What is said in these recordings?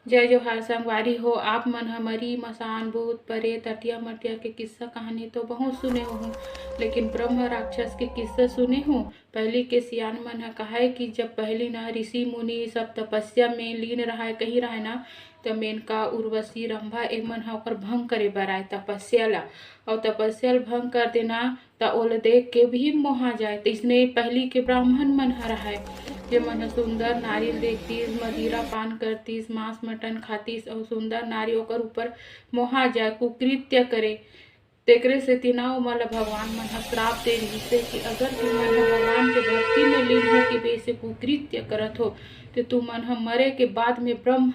जय जोहार संगवारी हो। आप मन हमारी मसान भूत प्रेत अटिया मटिया के किस्सा कहानी तो बहुत सुने हो, लेकिन ब्रह्म राक्षस के किस्सा सुने हो। पहली के सियान मन ह कहा कि जब पहली ना ऋषि मुनि सब तपस्या में लीन रहा कही रहा ना, तो मेनका उर्वशी रंभा एमन ह ओकर भंग करे बर आए तपस्या ला, और तपस्या भंग कर देना तो ओला देख के भी मोहा जाए। तो इसने पहली के ब्राह्मण मन ह रहा जे मन सुंदर नारी देखतीस, मदिरा पान करतीस, मांस मटन खातीस और सुंदर नारी ओकर ऊपर मोहा जाए, कुकृत्य करे। तेकरे से तिनाव मन भगवान मन ह श्राप दे रहिसे कि अगर तुम मन भगवान के भक्ति में लीन हो के बेसे कुकृत्य करत हो तो तुम मन मरे के बाद में ब्रह्म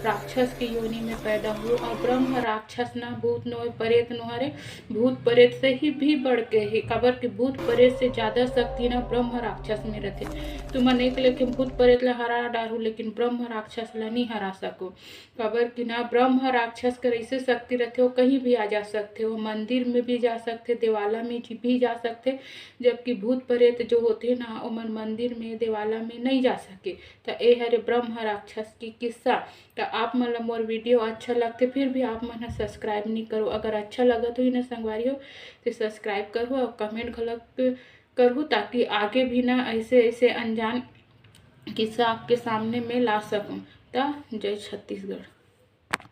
राक्षस की योनि में पैदा हो। और ब्रह्म राक्षस ना भूत नो प्रेत नो हरे, भूत प्रेत से ही भी बढ़ के है। काबर के भूत प्रेत से ज्यादा शक्ति ना ब्रह्म राक्षस में रहते। तुमन एक लेके भूत प्रेत ला हरा डारू, लेकिन ब्रह्म राक्षस ला नहीं हरा सको। काबर कि ना ब्रह्म राक्षस कर ऐसे शक्ति रहते हो, कहीं भी आ जा सकते हो, मंदिर में भी जा सकते, देवाला में भी जा सकते, जबकि भूत प्रेत जो होते ना ओमन मंदिर में देवाला में नहीं जा सके। तो ये हरे ब्रह्म राक्षस की किस्सा। तो आप मन ला मोर वीडियो अच्छा लगते फिर भी आप मन सब्सक्राइब नहीं करो। अगर अच्छा लगा तो ना संगवारी हो तो सब्सक्राइब करो और कमेंट गलत करूँ, ताकि आगे भी ना ऐसे ऐसे अनजान किस्सा आपके सामने में ला सकूँ। तो जय छत्तीसगढ़।